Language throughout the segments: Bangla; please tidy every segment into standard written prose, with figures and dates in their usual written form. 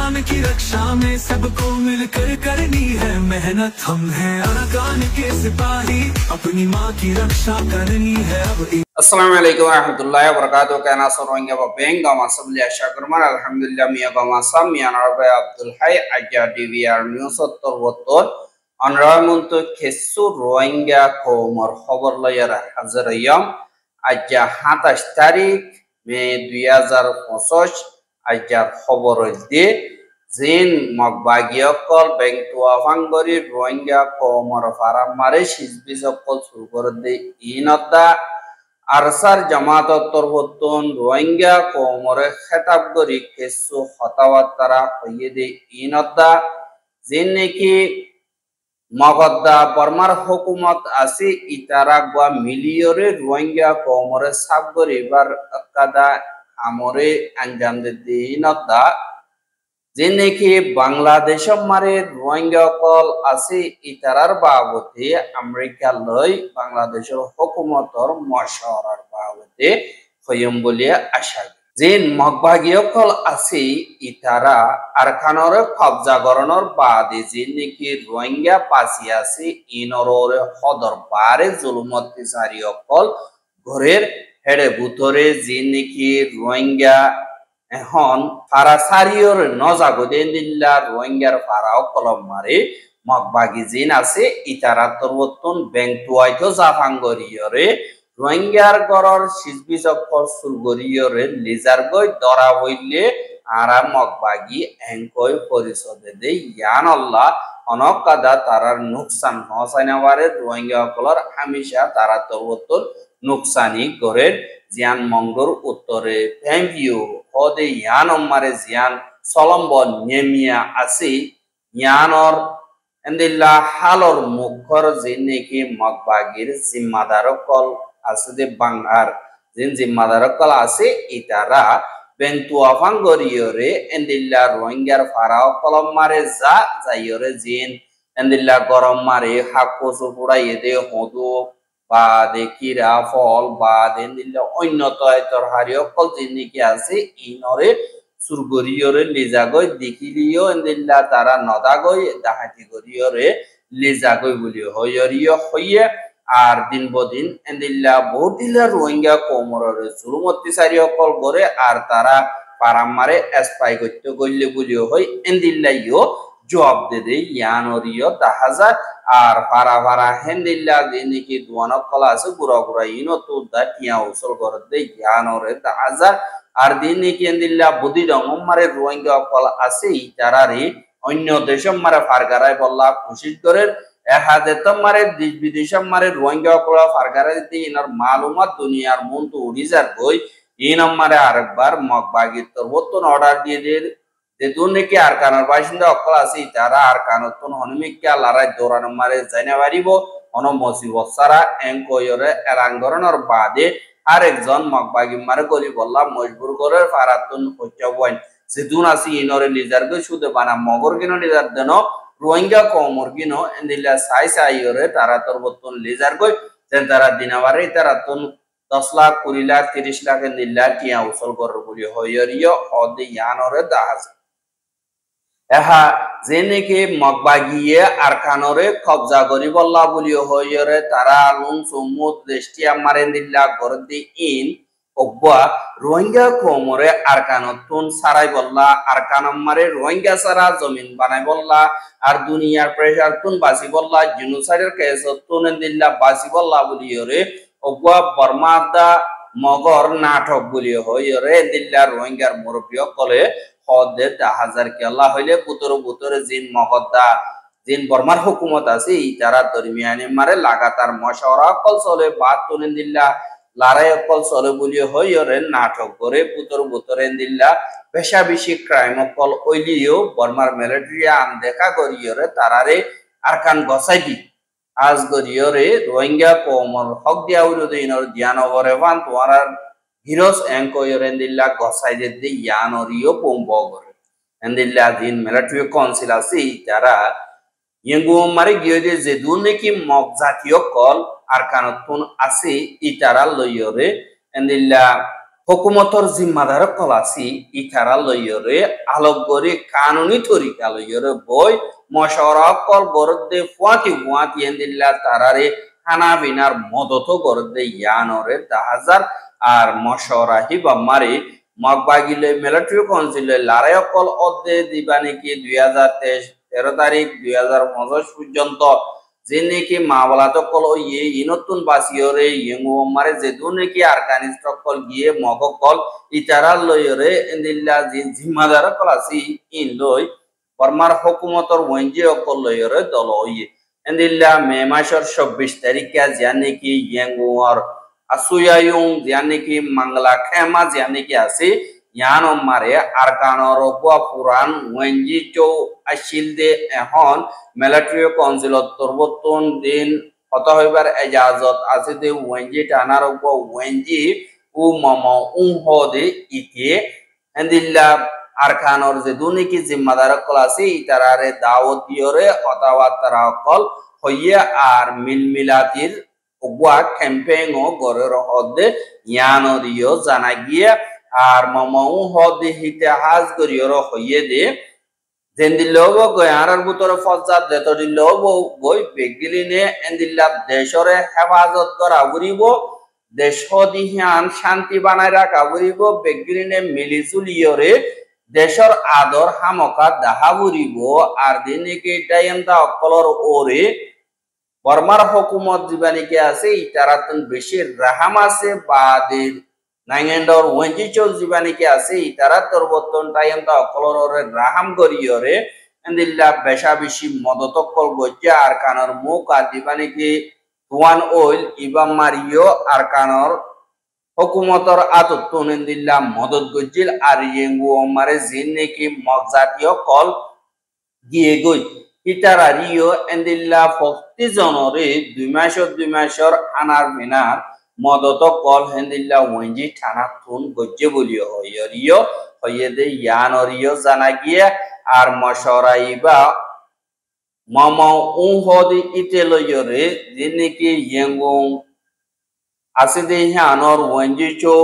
अरकान की रक्षा में सबको मिलकर करनी है मेहनत। हम हैं अरकान के सिपाही, अपनी माँ की रक्षा करनी है अब। Assalamualaikum warahmatullahi wabarakatuh. Kana sorong ya babeng gama sabli asyakurman alhamdulillah miya gama sam miya narbe Abdul Hai aja DVR news ottor anramuntu kessu Rohingya komor khobor layara hazarayam aja 27 tarik Mei 2025 aja khobor de zin magbagiyokol beng tua fangori Rohingya komor faramare shizbisokol surgor de inodda আরসার জামাত তরবতন রোহিঙ্গা কোমরে খেতাব করি কিছু হতাবার্তারা হইয়ে দে ইনদ্দা যিন নাকি মগদ্দা বর্মার হুকুমত আছে ইতারা গা মিলিয়রে রোহিঙ্গা কোমরে সাব করিবার কাদা আমরে আঞ্জাম দে ইনদ্দা যিন নাকি বাংলাদেশ মারে রোহিঙ্গা কল আছে ইতারার বাবদে আমেরিকা লই বাংলাদেশের হুকুমতর মশওয়ারার বাবদে হইম বলে আশা যিন মগবাগীয় কল আছে ইতারা আরকানর কবজা করণর বাদে যিন নাকি রোহিঙ্গা পাসি আছে ইনর হদর বারে জুলুমত সারিয় কল ঘরের হেড়ে ভুতরে যিন নাকি রোহিঙ্গা এখন ফারাসারিয়র নজাগদেন দিল্লা রোহিঙ্গার ফারাও কলম মারে মগবাগি জিন আছে ইতারা তরবতন বেংটুয়াইতো জাফাঙ্গরিয়রে রোহিঙ্গার গরর সিজবিজকর সুলগরিয়রে লিজার গই দরা হইলে আরা মগবাগি এঙ্কই পরিষদে দে ইয়ান আল্লাহ অনকাদা তারার নুকসান হসাইনাবারে রোহিঙ্গা কলর হামেশা তারা তরবতন নুকসানি গরের জিয়ান মঙ্গর উত্তরে ফ্যামিও হদে ইয়ান অম্মারে জিয়ান সলম্ব নেমিয়া আছে ইয়ানর এন্দিল্লা হালর মুখর জিন নাকি মগবাগির জিম্মাদার কল আছে দে বাংলার জিন জিম্মাদার কল আছে ইতারা বেন্তুয়া ফাঙ্গরিয়রে এন্দিল্লা রোহিঙ্গার ফারাও কলম মারে যা যাইয়রে জিন এন্দিল্লা গরম মারে হাকুসু পুড়াইয়ে দে হদু বা দেখিরা ফল বা দেন দিলে অন্যত তরহারি অকল জিনিকি আছে ইনরে সুরগরিয়রে লিজাগই দেখিলিও এন্দিল্লা তারা নদাগই দাহাতি গরিয়রে লিজাগই বলি হইয়রিয় হইয়ে আর দিন বদিন এন্দিল্লা বহুদিলা রোহিঙ্গা কোমরের জুলুমতি সারি অকল গরে আর তারা পারামারে এসপাই করতে গইলে বলিও হই এন্দিল্লা ইও জবাব দে দে ইয়ানরিয় দাহাজা আর ফারা ফারা হেন্দিল্লা দিনকি দুয়ানক কলা আছে গুড়া গুড়া ইনো তো দা টিয়া উসল করে দে ইয়ানরে দাহাজা আর দিনকি হেন্দিল্লা বুদ্ধি রঙম মারে রোহিঙ্গা কলা আছে ইতারারে অন্য দেশম মারে ফারগারাই বল্লা কোশিশ করে এহাদে তো মারে দেশ বিদেশম মারে রোহিঙ্গা কলা ফারগারাই দি ইনার মালুমাত দুনিয়ার মন তো উড়িজার গই ইনম মারে আরেকবার মগবাগি তরবতন অর্ডার দিয়ে দে যেতুন নাকি আরকানের বাসিন্দা অকল আছে তারা আরকানতন হনুমিকা লড়াই দৌড়ান মারে জাইনা পারিব অন মুসিবত সারা এঙ্কয়রে এরাঙ্গরণর বাদে আরেকজন মগবাগি মারে গলি বললা মজবুর করে ফারাতুন হচ্ছবন যেতুন আছে ইনরে লিজার গই সুদে বানা মগর কিনো লিজার দেন রোহিঙ্গা কমর কিনো এন্দিলা সাই সাইয়রে তারা তরবতন লিজার গই যেন তারা দিনাবারে তারা তুন 10 লাখ 20 লাখ 30 লাখ এন্দিলা টিয়া উসল করর বলি হইয়রিয় অদে ইয়ানরে দাহাজ এহা যেনেকে মগবাগিয়ে আরকানরে কবজা করি বল্লা বলিও হইরে তারা লুন সমুদ দেশটিয়া মারে দিল্লা গরদি ইন অব্বা রোহিঙ্গা কোমরে আরকানতুন সারাই বল্লা আরকানম মারে রোহিঙ্গা সারা জমিন বানাই বল্লা আর দুনিয়ার প্রেসার তুন বাসি বল্লা জিনোসাইডের কেসতুন দিল্লা বাসি বল্লা বলিওরে অব্বা বর্মাদা মগর নাটক বলিও হইরে দিল্লা রোহিঙ্গার মুরব্বী কলে হদে দাহাজার কেলা হইলে বুতরে জিন মগদ্দা জিন বর্মার হুকুমত আছে ইতারা দরমিয়ানে মারে লাগাতার মশওয়ারা কল চলে বাদ তুলেন দিল্লা লড়াই কল চলে বলি হইরে নাটক করে বুতরে দিল্লা পেশা বেশি ক্রাইম কল ওইলিও বর্মার মিলিটারি আনদেখা করিয়রে তারারে আরকান গসাই দি আজ গরিয়রে রোহিঙ্গা কোমর হক দিয়া উরুদে ইনর ধ্যান অবরে বান তোমার হিরোস এঙ্কয়র এন্দিল্লা গসাই দে ইয়ানরিও পোম্বো করে এন্দিল্লা দিন মিলিটারি কাউন্সিল আছে তারা ইয়েঙ্গু মারে গিয়ে যে দুন নাকি মগ জাতীয় কল আরকানতুন আছে ইতারা লইয়রে এন্দিল্লা হুকুমতর জিম্মাদার কলাসি ইতারা লইয়রে আলোকগরি কানুনি তরিকা লইয়রে বই মশওয়ারা কল গরদে ফুয়াতি এন্দিল্লা তারারে খানা বিনার মদত গরদে ইয়ানরে দাহাজার আর মশওয়ারা হিবা মারি মগবাগিলে মিলিটারি কাউন্সিলে লারায় কল অদ্দে দিবানিকি 2013 তারিখ 2025 পর্যন্ত যে নাকি মাওলাত কল ইয়ে ইনতুন বাসিয়রে ইয়েঙ্গু মারে যে দু নাকি আরকানিস্ট কল গিয়ে মগ কল ইতারা লয়রে এন্দিল্লা যে জিম্মাদার কল আসি ইন লই বর্মার হুকুমতর ওয়েঞ্জি কল লয়রে দল ইয়ে এন্দিল্লা মে মাসের 26 তারিখে যে নাকি ইয়েঙ্গু আর আসুয়ায়ুং যে নাকি মাংলা খেমা যে নাকি আছে ইয়ানো মারে আরকানর পুরান ওয়েঞ্জি চৌ আসিল দে এখন মিলিটারি কাউন্সিলত তরবতন দিন হত হইবার এজাজত আছে দে ওয়েঞ্জি টানার ওয়েঞ্জি উ মম হদে ইতে এন্দিল্লা আরকানর যে দুনিকি জিম্মাদার কল আছে ইতারারে দাওয়াত দিয়রে কথাবার্তা কল হইয়া আর মিলমিলাতির ওয়া ক্যাম্পেইন ও গরের হদে ইয়ানরিও জানা গিয়া আর মমউ হদে হিতে হাজ করিয়র হইয়ে দে জেন্দিল্লব গয়ারার ভিতরে ফজাত দেতদিল্লব বই বেগিলিনে এন্দিল্লা দেশরে হেফাজত করা উড়িব দেশ দিহান শান্তি বানায় রাখা উড়িব বেগিলিনে মিলিজুলিয়রে দেশর আদর হামকা দাহা উড়িব আর দিনকে টাইমটা অকলর ওরে বর্মার হুকুমত জীবানিকে আছে ইতারাতন বেশি রাহাম আছে বাদের নাইঙ্গেন্ডর ওয়েঞ্জি চল জীবানিকে আছে ইতারা তরবতন টাইমটা অকলর রাহাম করিয়রে এন্দিল্লা বেশা বেশি মদত কল গজ্জা আর কানর মুখ আর জীবানিকে ওয়ান ওইল ইবা মারিও আর কানর হুকুমতর আতত্তন এন্দিল্লা মদত গজ্জিল আর ইয়েঙ্গু মারে জিন নাকি মগজাতীয় কল গিয়ে গই ইতারা রিও এন্দিল্লা ফক্তি জনরে 2 মাসর আনার মিনার মদত কল হেন্দিল্লা ওয়েঞ্জি থানা থুন গজ্জে বলিও হইয়রিও হইয়ে দে ইয়ানরিও জানা গিয়া আর মশরাইবা মম হদি ইতে লইয়রে যিনিকি ইয়েঙ্গু আছে দে হানর ওয়েঞ্জি চো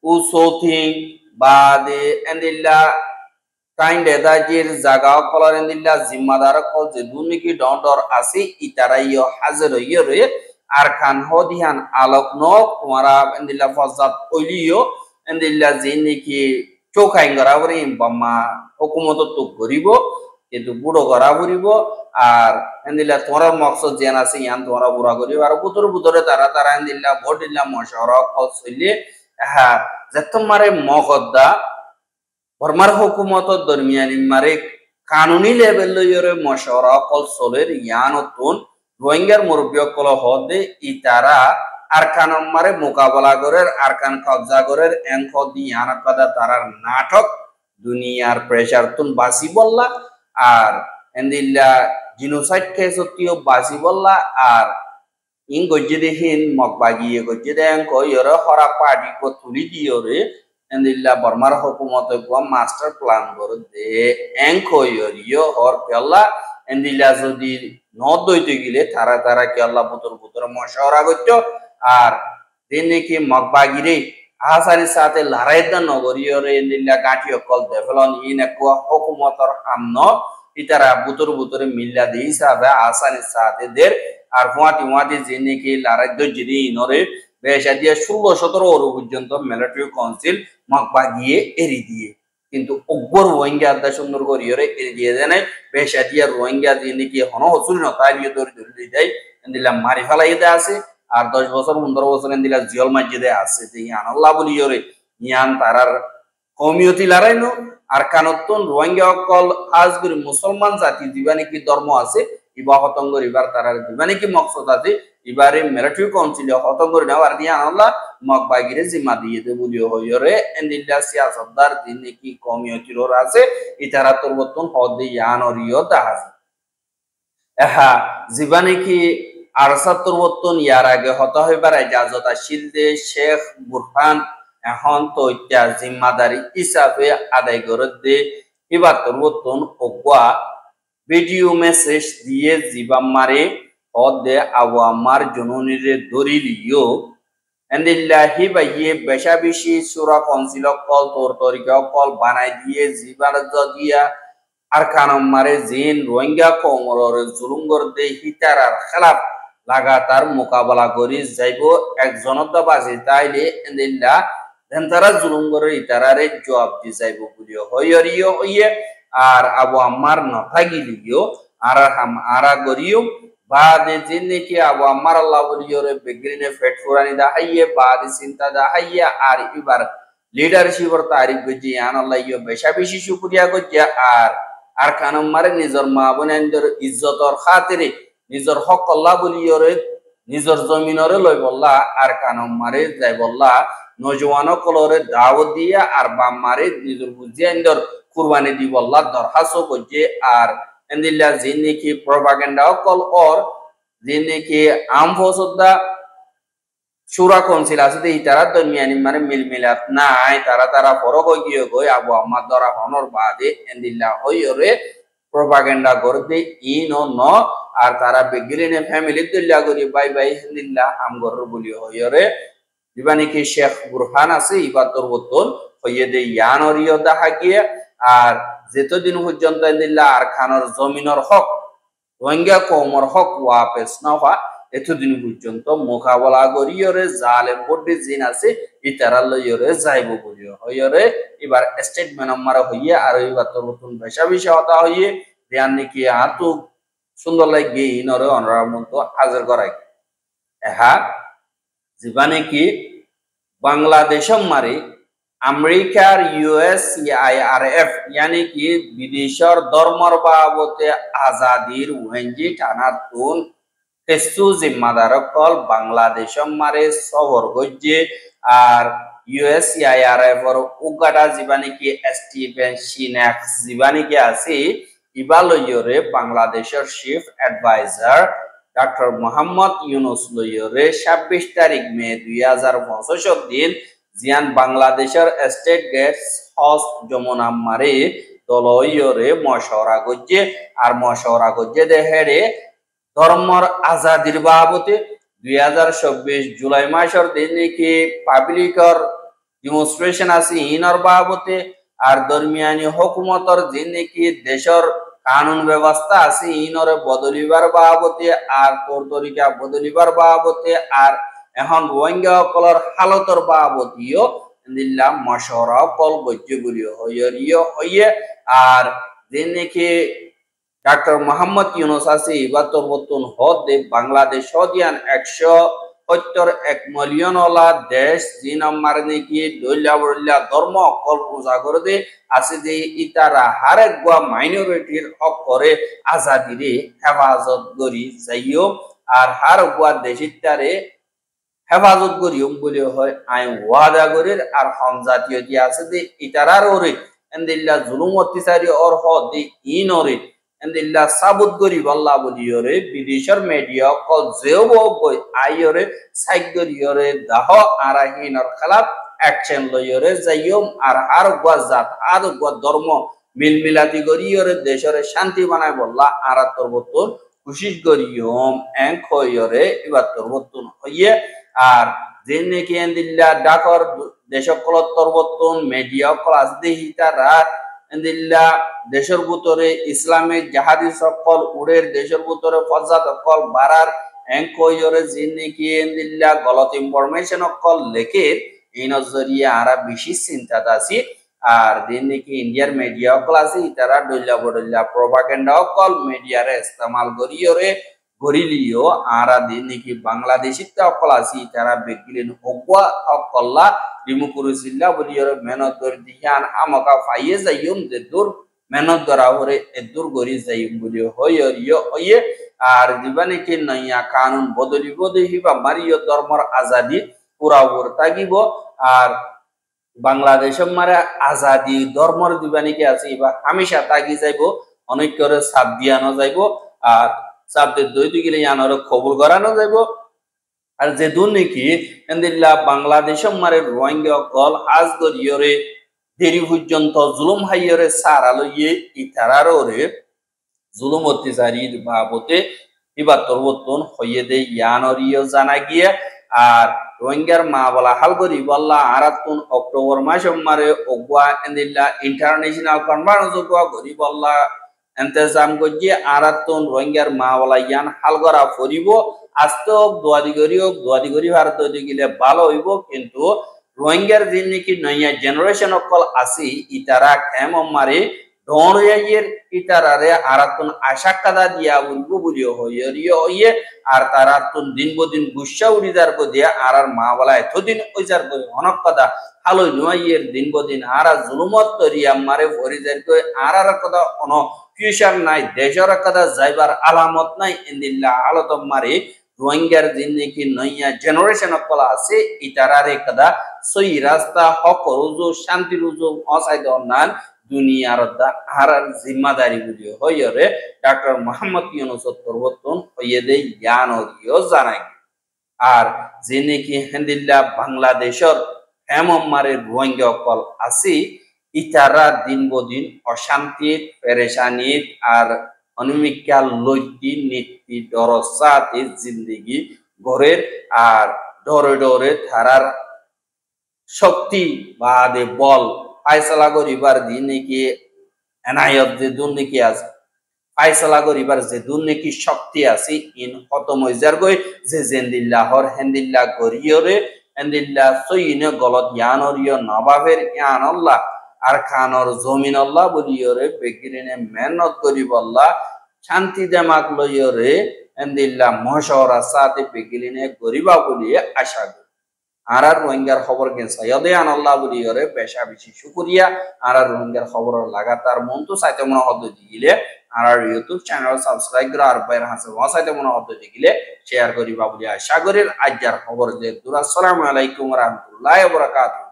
উ সোথিং বাদে এন্দিল্লা টাইম দেদাজির জাগা কলর এন্দিল্লা জিম্মাদার কল যে দুনিকি ডর আছে ইতারাইও হাজির হইয়রে আর খান হদিহান আলোক নক তোমারা এন্দিল্লা ফজাত কইলিও এন্দিল্লা যিনিকি চোখাই গরাবরি বাম্মা হুকুমত তো করিব কিন্তু বুড়ো গরা করিব আর এন্দিল্লা তোমার মকসদ যেন আছে ইয়ান তোমরা বুড়া করিব আর বুতরে তারা এন্দিল্লা ভোট দিল্লা মশরা কল চলে হ্যাঁ যে তোমারে মকদ্দা বর্মার হুকুমত দরমিয়ানি মারে কানুনি লেভেল লইরে মশরা কল চলের ইয়ানতুন রোহিঙ্গার মুরব্বী কল হদে ইতারা আরকান মারে মোকাবেলা করের আরকান কবজা করের এনখ দিয়ান কথা তারার নাটক দুনিয়ার প্রেসার তুন বাসি বললা আর এন্দিল্লা জিনোসাইড কেসতিও বাসি বললা আর ইং গজ্জে দেহিন মগবাগিয়ে গজ্জে দেন কইরে হরা পার্টি কো তুলি দিয়রে এন্দিল্লা বর্মার হুকুমত কো মাস্টার প্ল্যান করে দে এন কইরিও হর কেল্লা এন্দিল্লা যদি নদইতে গিলে তারা কি আল্লাহ বুতর মশওয়ারা করতো আর দিন নাকি মগবাগিরে আহাসানির সাথে লড়াইদা নগরীয়রে এন্দিল্লা গাঁটিও কল দেফলন ইন একোয়া হুকুমতর হামন ইতারা বুতরে মিল্লা দি হিসাবে আহাসানির সাথে দের আর হুয়াটি যে নাকি লড়াইদ যদি ইনরে বেশা দিয়ে 16-17 ওর পর্যন্ত মিলিটারি কাউন্সিল মগবাগিয়ে এরি দিয়ে কিন্তু অগ্বর রোহিঙ্গা আদা সুন্দর করিয়রে এরি দিয়ে দেয় বেশা দিয়ে রোহিঙ্গা দিয়ে নাকি হন হসুল নতালিয়ে ধরে দেয় এন্দিল্লা মারি ফেলাই দে আছে আর 10 বছর 15 বছর এন্দিল্লা জিয়ল মসজিদে আছে যে ইয়ান আল্লাহ বলিয়রে ইয়ান তারার কমিউনিটি লড়াইনো আর কানতন রোহিঙ্গা কল আজগুরি মুসলমান জাতি দিবানি কি ধর্ম আছে ইবা হতঙ্গ ইবার তারার দিবানি কি মকসদ আছে ইবারে মিলিটারি কাউন্সিলে হতঙ্গ নেওয়ার দিয়া আল্লাহ মগবাগিরে জিম্মা দিয়ে দে বলিও হইরে এন্দিল্লা সিয়াসতদার দিন কি কমিউনিটির আছে ইতারা তরবতন হদে ইয়ান অরিও দাহাজ এহা জীবানি কি আর ৭৭ ইয়ার আগে হত হইবার ইজাজত আসিল দে শেখ বুরহান এখন তো ইত্যা জিম্মাদারি হিসাবে আদায় করে দে এবার তরবতন ওগা ভিডিও মেসেজ দিয়ে জিবাম মারে হদে আওয়ামার জননীরে দরিলিও এন্দিল্লাহি বাইয়ে বেশা বেশি সুরা কনসিল কল তোর তরিকা কল বানাই দিয়ে জিবার দিয়া আর কানম মারে জিন রোহিঙ্গা কমরর জুলুঙ্গর দে হিতার আর খেলাফ লাগাতার মোকাবেলা করি যাইব একজনত বাজি তাইলে এন্দিল্লা দেন তারা জুলুঙ্গর ইতারারে জবাব দি যাইব বুলিও হইয়রিও হইয়ে আর আবু আম্মার নথাগিলিও আর আরা গরিও বাদে জিন্নেকি আবু আম্মার আল্লাহ বলিওরে বেগরিনে ফেট ফুরানি দা হাইয়ে বাদে চিন্তা দা হাইয়ে আর এবার লিডারশিপর তারিফ গজি আন আল্লাহ ইয়ো বেশা বেশি শুকরিয়া গজিয়া আর কানম মারে নিজর মা বোনেন্দ্র ইজ্জতর খাতিরে নিজর হক আল্লাহ বলিওরে নিজর জমিনরে লই বল্লা আর কানম মারে যাই বল্লা নজওয়ান কলরে দাওয়াত দিয়া আর বাম মারে নিজর বুঝিয়া ইন্দর কুরবানি দি বল্লা দরখাস্ত গজে আর এন্দিল্লা জিন্নেকি প্রপাগান্ডা কল অর জিন্নেকি আম ফসদ্দা সুরা কনসিল আছে ইতারা দরমিয়ানি মানে মিলমিলাত নাই তারা ফরক গিয়ে গই আবু আম্মা দরা হনর বাদে এন্দিল্লা হইরে প্রপাগান্ডা করতে ইন ন আর তারা বেগিরিনে ফ্যামিলি দিল্লা করি বাই বাই এন্দিল্লা আম গর বলি হইরে দিবানি কি শেখ বুরহান আছে ইবাতর বতন হইয়ে দে ইয়ানর ইয়দা হাগিয়ে আর যেতদিন পর্যন্ত এন্দিল্লা আর খানর জমিনর হক রোহিঙ্গা কওমর হক ওয়াপেস নফা এতদিন পর্যন্ত মোকাবেলা করিয়রে জালেম বড্ডি জিন আছে ইতারা লইয়রে যাইব বলিও হইয়রে এবার স্টেটমেন্ট আমারা হইয়ে আর এবার তো নতুন বেশা বেশি হতা হইয়ে ধ্যান নাকি আতু সুন্দর লাগে ইনরে অনরার মতো হাজার করাই হ্যাঁ জীবানে কি বাংলাদেশ মারে আমেরিকার ইউএস আইআরএফ यानी कि বিদেশর ধর্মর বাবতে আজাদির ওহেঞ্জি টানার তুন তেসু জিম্মাদার কল বাংলাদেশ মারে শহর গজ্জে আর ইউএস আইআরএফ এর উগাডা জীবানি কি স্টিভেন শিনাক জীবানি কি আছে ইবালয়রে বাংলাদেশের chief adviser doctor Mohammad Yunus লয়রে 26 তারিখ মে 2025 দিন জিয়ান বাংলাদেশের স্টেট গেটস হাউস যমুনা মারে দলয়রে মশওরা গজ্জে আর মশওরা গজ্জে দেহেরে ধর্মর আজাদির বাবতে 2024 জুলাই মাসের দিন কি পাবলিকর ডেমনস্ট্রেশন আছে ইনর বাবতে আর দরমিয়ানি হুকুমতর দিন কি দেশের কানুন ব্যবস্থা আছে ইনরে বদলিবার বাবতে আর তোর তরিকা বদলিবার বাবতে আর এখন রোহিঙ্গা কলর হালতর বাবতিও দিল্লা মশওরা কল গজ্জে বলিও হইয়ে আর দিন কি ডক্টর মোহাম্মদ ইউনুস আছে ইবাতর বতন হদে বাংলাদেশ হদিয়ান 171 মিলিয়ন ওলা দেশ জিন আমার নাকি দইলা বড়লা ধর্ম কল পূজা করে দে আছে যে ইতারা হারে গোয়া মাইনরিটির হক করে আজাদিরে হেফাজত করি যাইও আর হার গোয়া দেশিতারে হেফাজত করিও বলে হয় আই ওয়াদা করির আর হম জাতীয় যে আছে যে ইতারার ওরে এন্দিল্লা জুলুম অত্যাচারী ওর হদে ইনরে এন্দিল্লা সাবুত করি বল্লা বলিওরে বিদেশের মিডিয়া কল যেও বই আইরে সাইক করিওরে দাহ আরাহিনর খেলাফ অ্যাকশন লইরে যাইও আর গোয়া জাত আর গোয়া ধর্ম মিলমিলাতি করিওরে দেশের শান্তি বানায় বল্লা আর তরবতন খুশিস করিয়ম এং খইরে এবার তরবতন হইয়ে আর যেন নাকি এন্দিল্লা ডাকর দেশকল তরবতন মিডিয়া কল আসতে হিতারা এন্দিল্লা দেশের ভিতরে ইসলামিক জাহাদি সকল উড়ের দেশের ভিতরে ফজাত সকল বাড়ার এঙ্কয়রে যেন নাকি এন্দিল্লা গলত ইনফরমেশন সকল লেখে এই নজরিয়া আরা বেশি চিন্তাত আছি আর যেন নাকি ইন্ডিয়ার মিডিয়া সকল আছে তারা ডইলা বড়লা প্রপাগান্ডা সকল মিডিয়ারে ইস্তেমাল করিয়রে গরিলিও আরা যেন নাকি বাংলাদেশি সকল আছে তারা বেগিলেন হকওয়া সকল্লা রিমুকুরুসিল্লা বলিয়রে মেহনত করে দিয়ান আমাকা ফাইয়ে যাইম যে দূর মেহনত করা হরে এ দূর গরি যাইম বলি হইয়ে আর জীবনে কি নয়া কানুন বদলিব দেহিবা মারিও ধর্মর আজাদি পুরাপুর থাকিব আর বাংলাদেশের মারে আজাদি ধর্মর জীবনে কি আছে এবার হামেশা তাগি যাইব অনেক করে সাপ দিয়ানো যাইব আর সাপদের দৈত গেলে আনার খবর করানো যাইব আর যে দুর্নীতি এন্দিল্লা বাংলাদেশের মারে রোহিঙ্গা কল আজ গরিয়রে দেরি পর্যন্ত জুলুম হাইয়রে সারা লইয়ে ইতারারে জুলুম অত্যাচারীর বাবতে এবার তরবতন হইয়ে দে ইয়ানরিও জানা গিয়ে আর রোহিঙ্গার মা বলা হাল করি বললা আরাতুন অক্টোবর মাস মারে ওগুয়া এন্দিল্লা ইন্টারন্যাশনাল কনফারেন্স ওগুয়া করি বললা এন্তেজাম করছি আরাতুন রোহিঙ্গার মা বলা ইয়ান হাল করা ফরিব আস্তে হোক দোয়াদি করি ভারত গেলে ভালো হইব কিন্তু রোহিঙ্গার যে নাকি নয়া জেনারেশন অকল আসি ইতারা খেম মারে ডরিয়াইয়ের ইতারারে আরাতুন আশা কাদা দিয়া উলবো বলিও হইয়ে আর তারা তুন দিন বদিন গুসা উড়ি যার দিয়া আর মা বলা এতদিন ওই যার অনেক কথা হালো নয়ের দিন বদিন আর জুলুমত তরিয়া মারে ভরি যার আর কথা অন ফিউচার নাই দেশের কথা যাইবার আলামত নাই ইন্দিল্লা আলত মারে রোহিঙ্গার দিন নাকি নয়া জেনারেশন কলা আছে ইতারারে কথা সই রাস্তা হক রুজু শান্তি রুজু অসাইদ অন্যান দুনিয়ার আর জিম্মাদারি বুঝি হইরে ডক্টর মোহাম্মদ ইউনুস পরিবর্তন হইয়ে দে জ্ঞান জানাই আর যে নাকি হেন্দিল্লা বাংলাদেশের হেমমারের রোহিঙ্গা অকল আছে ইতারা দিন বদিন অশান্তি পেরেশানি আর অনিমিকা লইতি নীতি ডরসাতে জিন্দগি ঘরের আর ডরে ডরে থারার শক্তি বা দে বল ফাইসলা করিবার দিন নাকি এনায়ত যে দুর্নীতি আছে ফাইসলা করিবার যে দুর্নীতি শক্তি আছে ইন খতম হয়ে যার গই যে জেন্দিল্লাহর হেন্দিল্লা গরিয়রে হেন্দিল্লা সইনে গলত ইয়ানরিয় নবাবের ইয়ান আল্লাহ আর খানর জমিন আল্লাহ বলিয়রে বেগিরিনে মেহনত করিব আল্লাহ শান্তি দেমাক লইয়রে হেন্দিল্লা মহশরা সাথে বেগিরিনে গরিবা বলিয়ে আশা করি আর রোহিঙ্গার খবর কে সৈয়দে আনাল্লাহ বলিয়রে পেশা বেশি শুকরিয়া আর রোহিঙ্গার খবর লাগাতার মন তো চাইতে মনে হতে দিলে আর ইউটিউব চ্যানেল সাবস্ক্রাইব করে আর বাইরে হাসে চাইতে মনে হতে দিলে শেয়ার করিবা বলি আশা করি আজকের খবর যে আসসালামু আলাইকুম ওয়া রাহমাতুল্লাহি ওয়া বারাকাতুহু।